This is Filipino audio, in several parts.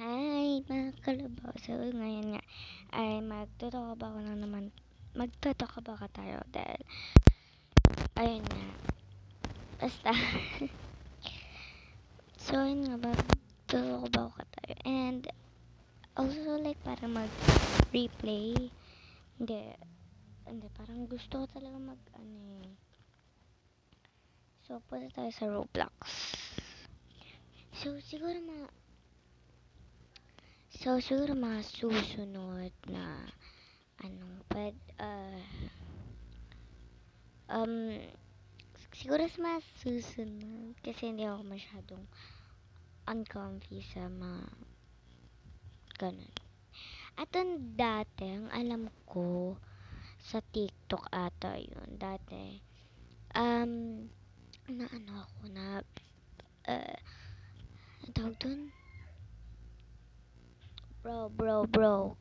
Hi mga kalabaw. So ngayon nga ay magtotoka tayo dahil ayun nga basta so ayun nga magtotoka tayo and also like para mag replay hindi parang gusto ko talaga mag so punta tayo sa Roblox. So siguro mga susunod na um siguro sa mga susunod kasi hindi ako masyadong uncomfy sa mga ganun. At dati ang alam ko sa TikTok ata yun dati na ako na ang tawag dun? Bro.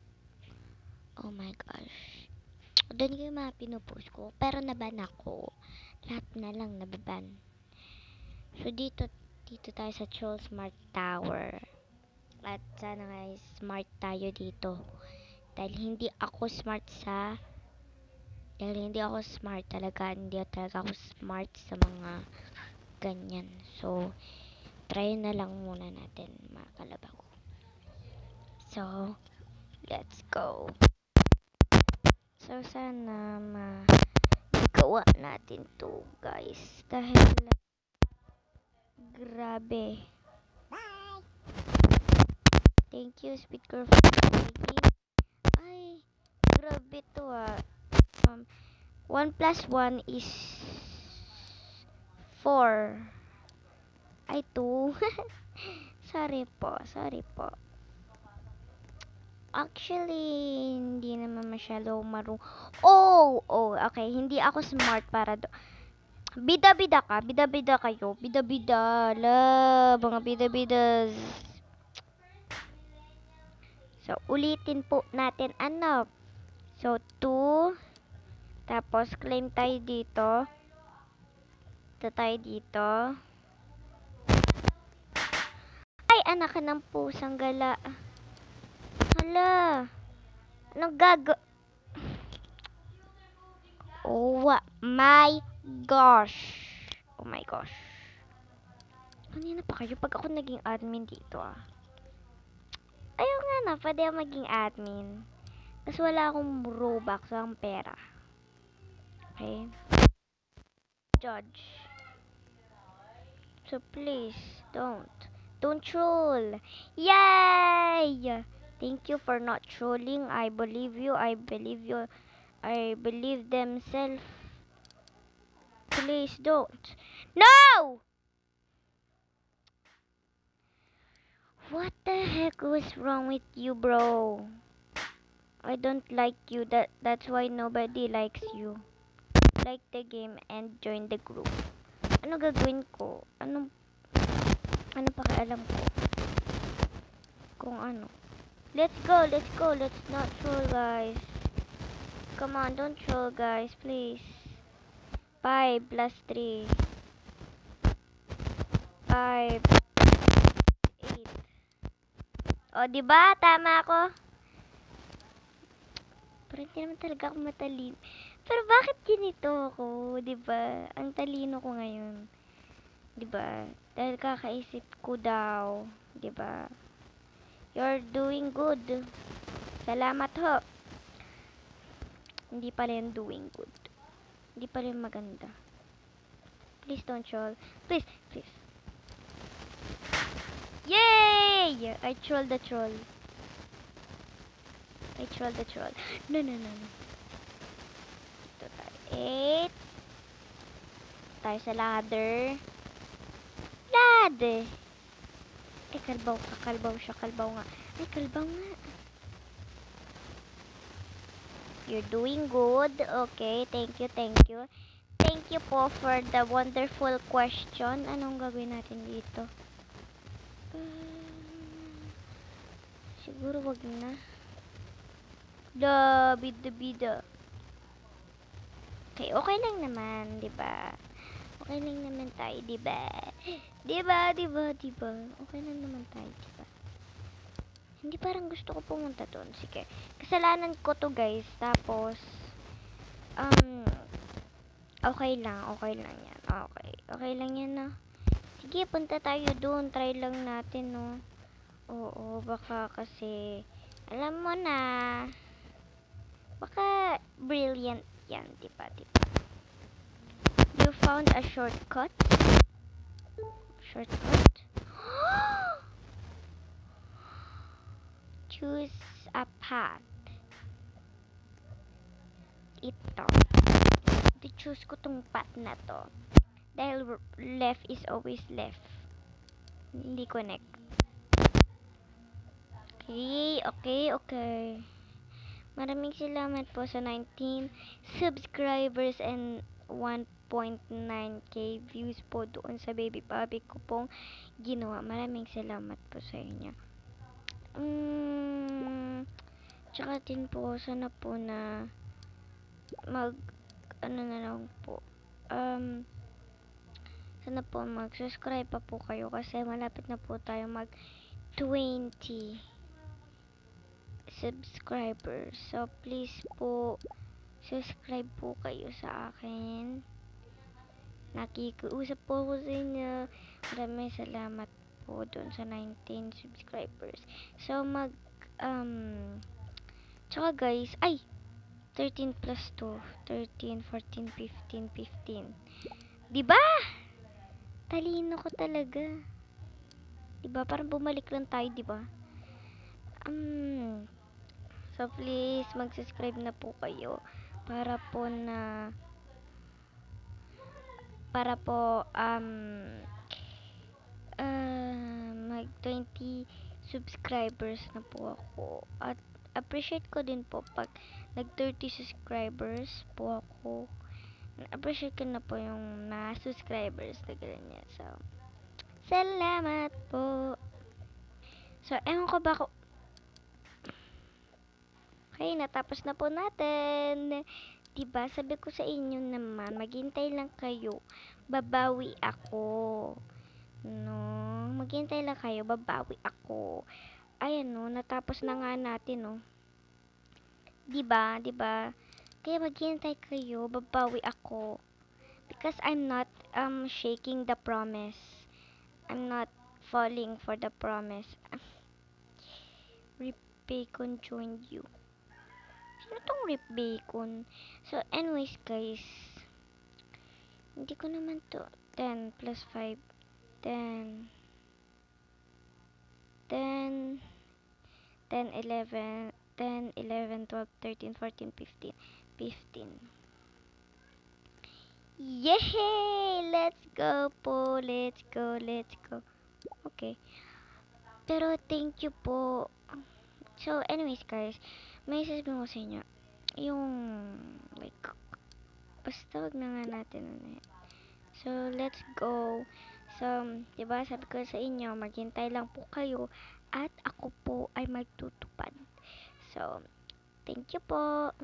Oh my gosh. Doon yung mga pinupost ko. Pero naban ako. Lahat na lang nababan. So, dito tayo sa Troll Smart Tower. At sana nga smart tayo dito. Dahil hindi ako smart talaga. Hindi talaga ako smart sa mga ganyan. So, try na lang muna natin mga kalabaw. So, let's go. So, sana magawa natin to guys. Dahil, grabe. Bye! Thank you, speaker for reading. Ay, grabe to 1 plus 1 is 4. Ay, 2. Sorry po. Actually, hindi naman masyado Oh, okay. Hindi ako smart para Bida-bida ka. Bida-bida kayo. Bida-bida. Mga bida-bidas. So, ulitin po natin. So, 2. Tapos, claim tayo dito. Ito tayo dito. Ay, anak ka ng pusang gala. Hala. Oh my gosh. Kanina pa kayo pag ako naging admin dito Ayaw nga na, pwede ako maging admin. Kasi wala akong Robux, walang pera. Okay? Judge. So please, don't troll. Yay! Thank you for not trolling. I believe you. I believe themselves. Please don't. No! What the heck was wrong with you, bro? I don't like you. That's why nobody likes you. Like the game and join the group. Ano gagawin ko? Ano pakialam ko? Kung ano. Let's go. Let's not troll, guys. Come on, don't troll, guys, please. 5 plus 3. 5, 8. O, diba? Tama ako? Pero hindi naman talaga ako matalino. Pero bakit ganito ako? Diba? Ang talino ko ngayon. Diba? Dahil kakaisip ko daw. Diba? You're doing good. Salamat ho. Hindi pala yung doing good. Hindi pala yung maganda. Please don't troll. Please. Yay! I trolled the troll. No. Ito tayo. 8. Tayo sa ladder. Ay, kalbaw nga. Ay, kalbaw nga. You're doing good. Okay, thank you. Thank you po for the wonderful question. Anong gagawin natin dito? Siguro wag na. Bida. Okay, okay lang naman, 'di ba? Okay lang naman tayo, 'di ba? 'Di ba? Okay lang naman tayo, 'di ba? Hindi, parang gusto ko pumunta doon. Sige. Kasalanan ko to, guys. Tapos, um, okay lang. Okay lang yan. Okay. Okay lang yan, no? Sige, punta tayo doon. Try lang natin, no? Oo, baka kasi, alam mo na, baka brilliant yan, diba, diba? You found a shortcut? Shortcut? Choose a path. Ito. I-choose ko tong path na to. Dahil left is always left. Hindi connect. Okay, okay, okay. Maraming salamat po sa 19 subscribers and 1.9k views po doon sa baby puppy ko pong ginawa. Maraming salamat po sa inyo. Tsaka din po, sana po na ano na lang po. Sana po mag-subscribe pa po kayo kasi malapit na po tayo mag 20 subscribers. So, please po, subscribe po kayo sa akin. Nakikiusap po ako sa inyo. Maraming salamat po doon sa 19 subscribers. So, tsaka guys, 13 plus 2, 13, 14, 15, 15. Diba? Talino ko talaga. Diba? Parang bumalik lang tayo, diba? So, please, mag-subscribe na po kayo para po mag 20 subscribers na po ako. At appreciate ko din po pag nag 30 subscribers po ako. Appreciate ko na po yung mga subscribers na ganyan. So, salamat po. So, ewan ko ba okay, natapos na po natin. Diba, sabi ko sa inyo naman, maghintay lang kayo. Babawi ako. No, maghintay lang kayo, babawi ako. Ayan no, natapos na nga natin no. Diba, diba? Kaya maghintay kayo, babawi ako. Because I'm not shaking the promise. I'm not falling for the promise. Rip Bacon joined you. Sino tong Rip Bacon? So, anyways guys, hindi ko naman to 10 plus 5 10 10 10 11 10 11 12 13 14 15 15. Yay! Let's go po. Let's go. Let's go. Okay. Pero thank you po. So, anyways guys, may sasabihin ko sa inyo. Yung, like, basta wag na nga natin ano yan. So, let's go. So, diba sabi ko sa inyo, maghintay lang po kayo at ako po ay magtutupad. So, thank you po.